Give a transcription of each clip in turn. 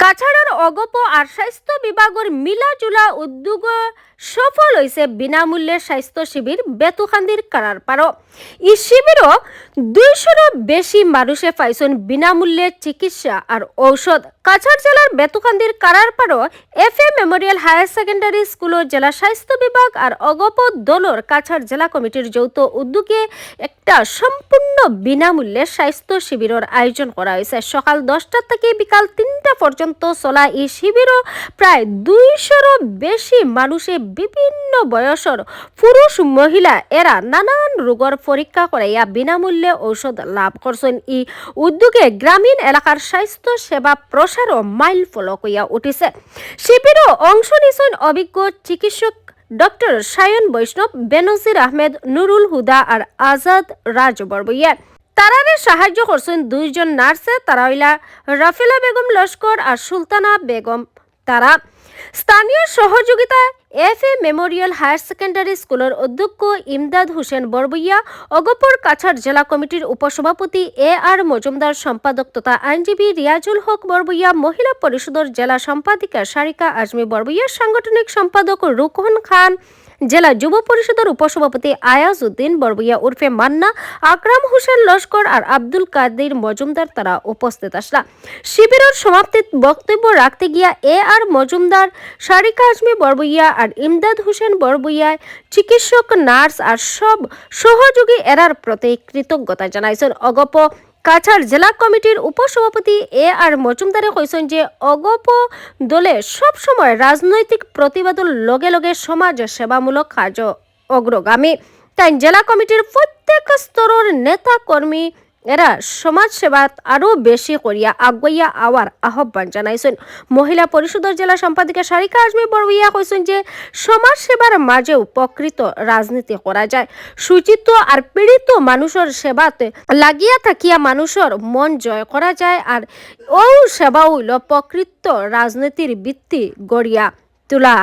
কাছাড়ের অগপ আর স্বাস্থ্য বিভাগের মিলাজুলা উদ্যোগ সফল হয়েছে বিনামূল্যে স্বাস্থ্য শিবির বেতুখান্দির কারার পারো। এই শিবিরও 200 বেশি মানুষে পাইছেন বিনামূল্যে চিকিৎসা আর ঔষধ। কাছাড় জেলার বেতুখান্দির কারার পারো এফএ মেমোরিয়াল হায়ার সেকেন্ডারি স্কুলের জেলা স্বাস্থ্য বিভাগ আর অগপ দলর কাছাড় জেলা কমিটির যৌথ উদ্যোগে একটা সম্পূর্ণ বিনামূল্যে স্বাস্থ্য শিবিরের আয়োজন করা হয়েছে। সকাল 10টা থেকে বিকাল 3টা পর্যন্ত চলা এই শিবিরও প্রায় 200 বেশি মানুষে বিভিন্ন বয়সের পুরুষ মহিলা এরা নানান রোগের পরীক্ষা করাইয়া বিনামূল্যে ঔষধ লাভ করছেন। এই উদ্যোগে গ্রামীণ এলাকার স্বাস্থ্য সেবা প্রসারও মাইল ফলক হইয়া উঠিছে। শিবিরও অংশ নিছেন অভিজ্ঞ চিকিৎসক ডক্টর সায়ন বৈষ্ণব, বেনজির আহমেদ, নুরুল হুদা আর আজাদ রাজ বরবইয়া। তারারে সাহায্য করছেন 2 জন নার্সে, তারা হইলা রাফিলা বেগম লস্কর আর সুলতানা বেগম। তারা স্থানীয় সহযোগিতা এফএ মেমোরিয়াল হায়ার সেকেন্ডারি স্কুলের অধ্যক্ষ ইমদাদ হোসেন বরবইয়া, অগপর কাছাড় জেলা কমিটির উপসভাপতি আর মজুমদার, সম্পাদক তথা আইনজীবী রিয়াজুল হক বরবইয়া, মহিলা পরিষদের জেলা সম্পাদিকা সারিকা আজমি বরবইয়া, সাংগঠনিক সম্পাদক রুকন খান, জেলা যুব পরিষদের উপসভাপতি আয়াজ উদ্দিন বরবইয়া উর্ফে মান্না, আকরাম হোসেন লস্কর আর আব্দুল কাদের মজুমদার তারা উপস্থিত আসলা। শিবিরের সমাপ্তির বক্তব্য রাখতে গিয়া আর মজুমদার, সারিকা আজমি বরবইয়া আর ইমদাদ হোসেন বরবইয়া চিকিৎসক, নার্স আর সব সহযোগী এরার প্রতি কৃতজ্ঞতা জানাইছেন। অগপ কাছাড় জেলা কমিটির উপসভাপতি আর মজুমদারে কইছেন যে অগপ দলে সব সময় রাজনৈতিক প্রতিবাদের লগে লগে সমাজ সেবামূলক কাজ অগ্রগামী। তাই জেলা কমিটির প্রত্যেক স্তরের নেতা কর্মী এরা সমাজ সেবা আরো বেশি করিয়া আগুয়াইয়া আওয়ার আহ্বান জানাইছেন। মহিলা পরিষদের জেলা সম্পাদিকা সারিকা আজমি বরবইয়া কইছেন যে সমাজ সেবার মাঝেও প্রকৃত রাজনীতি করা যায়। সুচিত আর পীড়িত মানুষের সেবাতে লাগিয়া থাকিয়া মানুষের মন জয় করা যায়, আর ও সেবা হইল প্রকৃত রাজনীতির ভিত্তি গড়িয়া তোলা।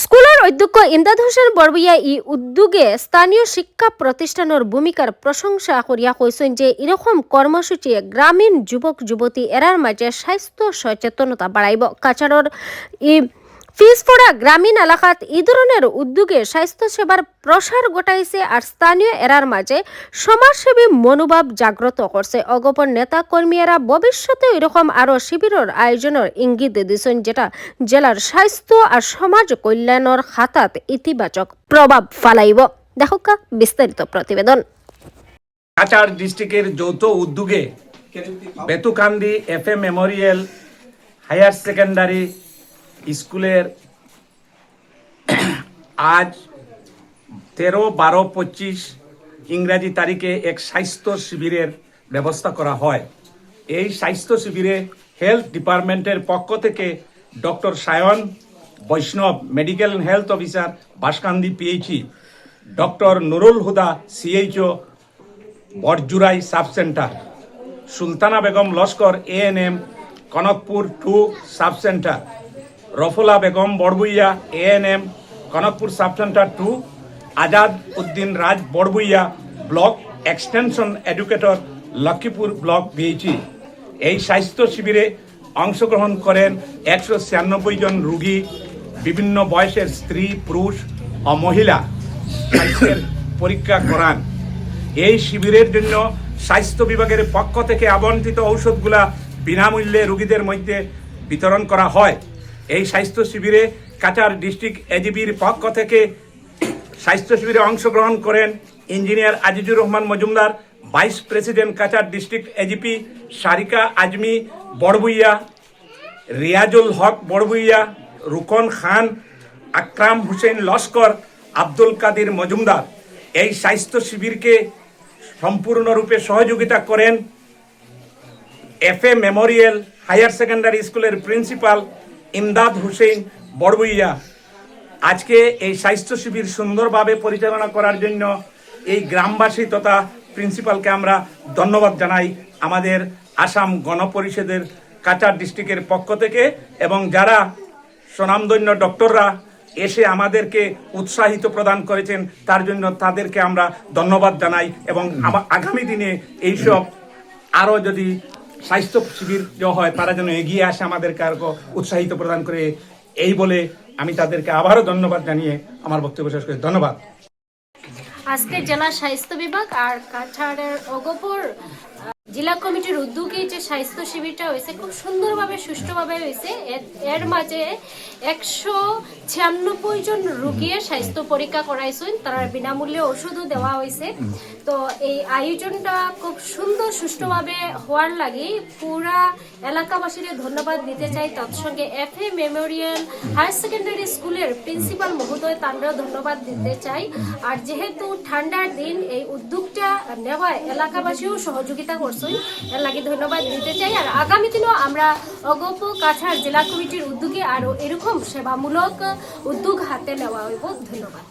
স্কুলের অধ্যক্ষ ইমদাদ হোসেন বরবইয়া এই উদ্যোগে স্থানীয় শিক্ষা প্রতিষ্ঠানের ভূমিকার প্রশংসা করিয়া কইছেন যে এরকম কর্মসূচি গ্রামীণ যুবক যুবতী এরার মাঝে স্বাস্থ্য সচেতনতা বাড়াইব। কাছাড়ের পিছপড়া গ্রামীণ এলাকাত এই ধরনের উদ্যোগে স্বাস্থ্য সেবার প্রসার ঘটাইছে আর স্থানীয় এরার মাঝে সমাজসেবী মনোভাব জাগ্রত করছে। অগপর নেতা কর্মীরা ভবিষ্যতে এরকম আরো শিবিরের আয়োজনের ইঙ্গিত দিয়েছেন, যেটা জেলার স্বাস্থ্য আর সমাজ কল্যাণের খাতাত ইতিবাচক প্রভাব ফালাইব। দেখো বিস্তারিত প্রতিবেদন। কাছাড় ডিস্ট্রিক্টের যৌথ উদ্যোগে Betukandi FA memorial higher secondary স্কুলের আজ 13-12-25 ইংরাজি তারিখে এক স্বাস্থ্য শিবিরের ব্যবস্থা করা হয়। এই স্বাস্থ্য শিবিরে হেলথ ডিপার্টমেন্টের পক্ষ থেকে doctor Sayan Baishnab, medical health officer, Banskandi PHE, doctor Nurul Huda, CHO, Borjurai sub centre, Sultana Begum Laskar, ANM, Kanakpur 2 sub centre, Rafula Begum বড়বুইয়া, ANM, Kanakpur sub centre 2, Azad Uddin Raj বড়বুইয়া, block extension educator, Lakshmipur block BHE. এই স্বাস্থ্য শিবিরে অংশগ্রহণ করেন 196 জন রোগী, বিভিন্ন বয়সের স্ত্রী, পুরুষ ও মহিলা স্বাস্থ্যের পরীক্ষা করান। এই শিবিরের জন্য স্বাস্থ্য বিভাগের পক্ষ থেকে আবন্টিত ঔষধগুলা বিনামূল্যে রোগীদের মধ্যে বিতরণ করা হয়। এই স্বাস্থ্য শিবিরে কাছাড় ডিস্ট্রিক্ট এজিপির পক্ষ থেকে স্বাস্থ্য শিবিরে অংশগ্রহণ করেন engineer Azizur Rahman Majumdar, vice president Cachar district AGP, Sarika Azmi Barbhuiya, Riazul হক বড়বুইয়া, রুকন খান, আকরাম হোসেন লস্কর, আব্দুল কাদের মজুমদার। এই স্বাস্থ্য শিবিরকে সম্পূর্ণরূপে সহযোগিতা করেন এফএ মেমোরিয়াল হায়ার সেকেন্ডারি স্কুলের প্রিন্সিপাল ইমদাদ হোসেন বড়বইয়া। আজকে এই স্বাস্থ্য শিবির সুন্দরভাবে পরিচালনা করার জন্য এই গ্রামবাসী তথা প্রিন্সিপালকে আমরা ধন্যবাদ জানাই আমাদের আসাম গণপরিষদের কাছাড় ডিস্ট্রিক্টের পক্ষ থেকে, এবং যারা স্বনামধন্য ডক্টররা এসে আমাদেরকে উৎসাহিত প্রদান করেছেন তার জন্য তাদেরকে আমরা ধন্যবাদ জানাই। এবং আগামী দিনে এইসব আরও যদি স্বাস্থ্য শিবির যে হয় তারা যেন এগিয়ে আসে, আমাদেরকে আরো উৎসাহিত প্রদান করে, এই বলে আমি তাদেরকে আবারও ধন্যবাদ জানিয়ে আমার বক্তব্য শেষ করি। ধন্যবাদ। আজকে জেলা স্বাস্থ্য বিভাগ আর কাছাড়ের অগপুর জেলা কমিটির উদ্যোগে যে স্বাস্থ্য শিবিরটা হয়েছে খুব সুন্দরভাবে সুষ্ঠুভাবে হয়েছে। এর মাঝে 196 জন রোগীর স্বাস্থ্য পরীক্ষা করাইছেন, তারা বিনামূল্যে ওষুধও দেওয়া হয়েছে। তো এই আয়োজনটা খুব সুন্দর সুষ্ঠুভাবে হওয়ার লাগে পুরা এলাকাবাসীকে ধন্যবাদ দিতে চাই। তৎসঙ্গে FA মেমোরিয়াল হায়ার সেকেন্ডারি স্কুলের প্রিন্সিপাল মহোদয় তাঁরাও ধন্যবাদ দিতে চাই। আর যেহেতু ঠান্ডার দিন এই উদ্যোগটা নেওয়ায় এলাকাবাসীও সহযোগিতা করছেন, এর লাগে ধন্যবাদ দিতে চাই। আর আগামী দিনও আমরা অগপ কাছাড় জেলা কমিটির উদ্যোগে আরো এরকম সেবামূলক উদ্যোগ হাতে নেওয়া হইব। ধন্যবাদ।